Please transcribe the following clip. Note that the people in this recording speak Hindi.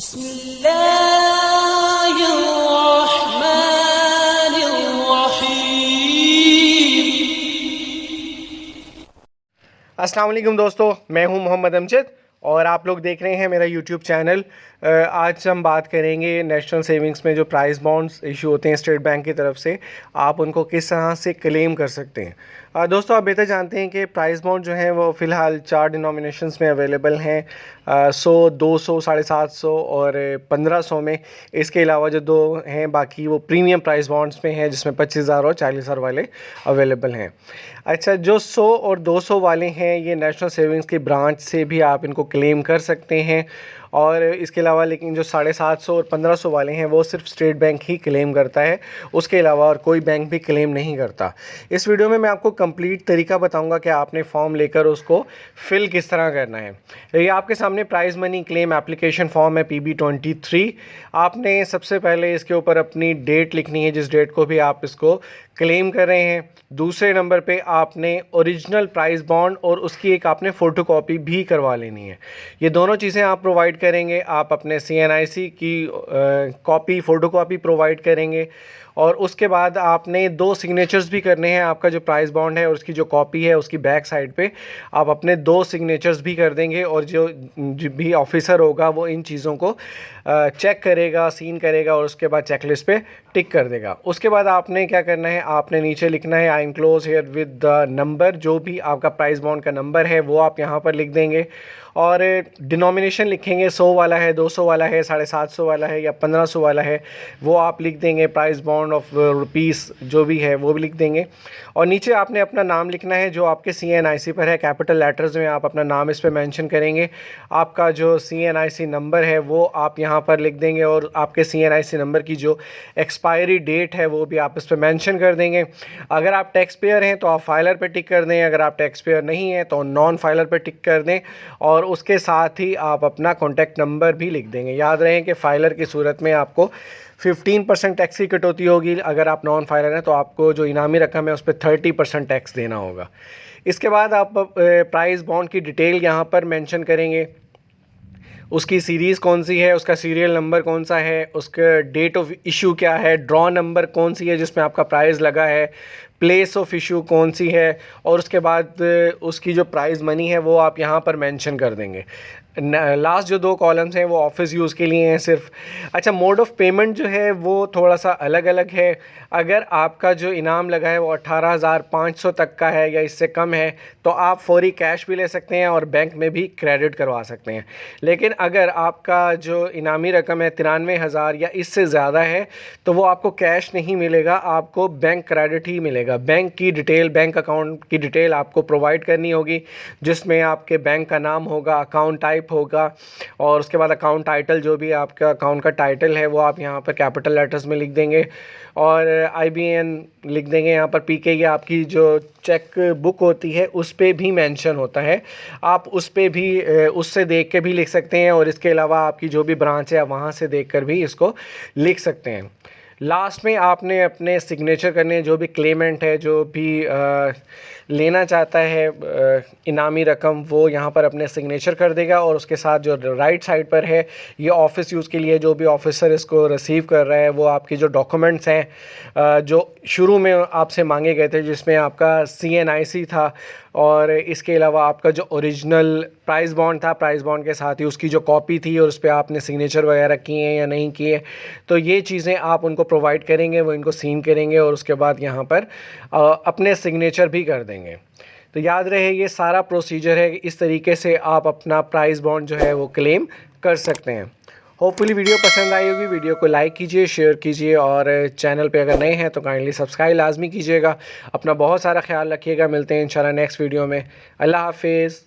अस्सलाम वालेकुम दोस्तों, मैं हूं मोहम्मद अमजद और आप लोग देख रहे हैं मेरा यूट्यूब चैनल। आज हम बात करेंगे नेशनल सेविंग्स में जो प्राइस बॉन्ड्स इशू होते हैं स्टेट बैंक की तरफ से, आप उनको किस तरह से क्लेम कर सकते हैं। दोस्तों, आप बेहतर जानते हैं कि प्राइस बॉन्ड जो हैं वो फ़िलहाल 4 डिनोमिनेशंस में अवेलेबल हैं, 100, 200, 750 और 1500 में। इसके अलावा जो दो हैं बाकी वो प्रीमियम प्राइस बॉन्ड्स में हैं, जिसमें 25,000 और 40,000 वाले अवेलेबल हैं। अच्छा, जो 100 और 200 वाले हैं ये नेशनल सेविंग्स की ब्रांच से भी आप इनको क्लेम कर सकते हैं, और इसके अलावा लेकिन जो 750 और 1500 वाले हैं वो सिर्फ स्टेट बैंक ही क्लेम करता है, उसके अलावा और कोई बैंक भी क्लेम नहीं करता। इस वीडियो में मैं आपको कंप्लीट तरीका बताऊंगा कि आपने फॉर्म लेकर उसको फिल किस तरह करना है। ये आपके सामने prize money claim application form है PB23। आपने सबसे पहले इसके ऊपर अपनी डेट लिखनी है, जिस डेट को भी आप इसको क्लेम कर रहे हैं। दूसरे नंबर पे आपने ओरिजिनल प्राइस बॉन्ड और उसकी एक आपने फ़ोटोकॉपी भी करवा लेनी है। ये दोनों चीज़ें आप प्रोवाइड करेंगे। आप अपने CNIC की कॉपी फ़ोटोकॉपी प्रोवाइड करेंगे, और उसके बाद आपने 2 सिग्नेचर्स भी करने हैं। आपका जो प्राइस बॉन्ड है और उसकी जो कॉपी है उसकी बैक साइड पे आप अपने 2 सिग्नेचर्स भी कर देंगे, और जो भी ऑफिसर होगा वो इन चीज़ों को चेक करेगा, सीन करेगा और उसके बाद चेकलिस्ट पे टिक कर देगा। उसके बाद आपने क्या करना है, आपने नीचे लिखना है I enclose here with the number. जो भी आपका प्राइस बॉन्ड का नंबर है वो आप यहाँ पर लिख देंगे, और डिनोमिनेशन लिखेंगे, 100 वाला है, 200 वाला है, 750 वाला है या 1500 वाला है, वो आप लिख देंगे। प्राइस बॉन्ड ऑफ रुपीस जो भी है वो भी लिख देंगे, और नीचे आपने अपना नाम लिखना है जो आपके CNIC पर है। कैपिटल लेटर्स में आप अपना नाम इस पर मेंशन करेंगे। आपका जो CNIC नंबर है वो आप यहाँ पर लिख देंगे, और आपके CNIC नंबर की जो एक्सपायरी डेट है वो भी आप इस पर मेंशन कर देंगे। अगर आप टैक्स पेयर हैं तो आप फाइलर पर टिक कर दें, अगर आप टैक्स पेयर नहीं हैं तो नॉन फाइलर पर टिक कर दें, और उसके साथ ही आप अपना कॉन्टैक्ट नंबर भी लिख देंगे। याद रहे कि फाइलर की सूरत में आपको 15% टैक्स की कटौती होगी। अगर आप नॉन फाइलर हैं तो आपको जो इनामी रकम है उस पर 30% टैक्स देना होगा। इसके बाद आप प्राइस बॉन्ड की डिटेल यहाँ पर मेंशन करेंगे। उसकी सीरीज़ कौन सी है, उसका सीरियल नंबर कौन सा है, उसका डेट ऑफ इशू क्या है, ड्रॉ नंबर कौन सी है जिसमें आपका प्राइस लगा है, प्लेस ऑफ इशू कौन सी है, और उसके बाद उसकी जो प्राइस मनी है वो आप यहाँ पर मेंशन कर देंगे। लास्ट जो 2 कॉलम्स हैं वो ऑफिस यूज़ के लिए हैं सिर्फ। अच्छा, मोड ऑफ़ पेमेंट जो है वो थोड़ा सा अलग अलग है। अगर आपका जो इनाम लगा है वो 18,500 तक का है या इससे कम है तो आप फौरी कैश भी ले सकते हैं और बैंक में भी क्रेडिट करवा सकते हैं। लेकिन अगर आपका जो इनामी रकम है 93,000 या इससे ज़्यादा है तो वो आपको कैश नहीं मिलेगा, आपको बैंक क्रेडिट ही मिलेगा। बैंक की डिटेल, बैंक अकाउंट की डिटेल आपको प्रोवाइड करनी होगी, जिसमें आपके बैंक का नाम होगा, अकाउंट टाइप होगा, और उसके बाद अकाउंट टाइटल, जो भी आपका अकाउंट का टाइटल है वो आप यहाँ पर कैपिटल लेटर्स में लिख देंगे, और IBN लिख देंगे। यहाँ पर PK या आपकी जो चेक बुक होती है उस पर भी मेंशन होता है, आप उस पर भी उससे देख के भी लिख सकते हैं, और इसके अलावा आपकी जो भी ब्रांच है वहाँ से देख कर भी इसको लिख सकते हैं। लास्ट में आपने अपने सिग्नेचर करने, जो भी क्लेमेंट है, जो भी लेना चाहता है इनामी रकम, वो यहाँ पर अपने सिग्नेचर कर देगा, और उसके साथ जो राइट साइड पर है ये ऑफिस यूज़ के लिए जो भी ऑफिसर इसको रिसीव कर रहा है वो आपकी जो डॉक्यूमेंट्स हैं जो शुरू में आपसे मांगे गए थे, जिसमें आपका CNIC था, और इसके अलावा आपका जो ओरिजिनल प्राइस बॉन्ड था, प्राइस बॉन्ड के साथ ही उसकी जो कॉपी थी, और उस पर आपने सिग्नेचर वगैरह किए हैं या नहीं किए, तो ये चीज़ें आप उनको प्रोवाइड करेंगे, वो इनको सीन करेंगे, और उसके बाद यहाँ पर अपने सिग्नेचर भी कर देंगे। तो याद रहे ये सारा प्रोसीजर है, इस तरीके से आप अपना प्राइस बॉन्ड जो है वो क्लेम कर सकते हैं। होपफुली वीडियो पसंद आई होगी। वीडियो को लाइक कीजिए, शेयर कीजिए, और चैनल पे अगर नए हैं तो काइंडली सब्सक्राइब लाजमी कीजिएगा। अपना बहुत सारा ख्याल रखिएगा। मिलते हैं इंशाल्लाह नेक्स्ट वीडियो में। अल्लाह हाफिज़।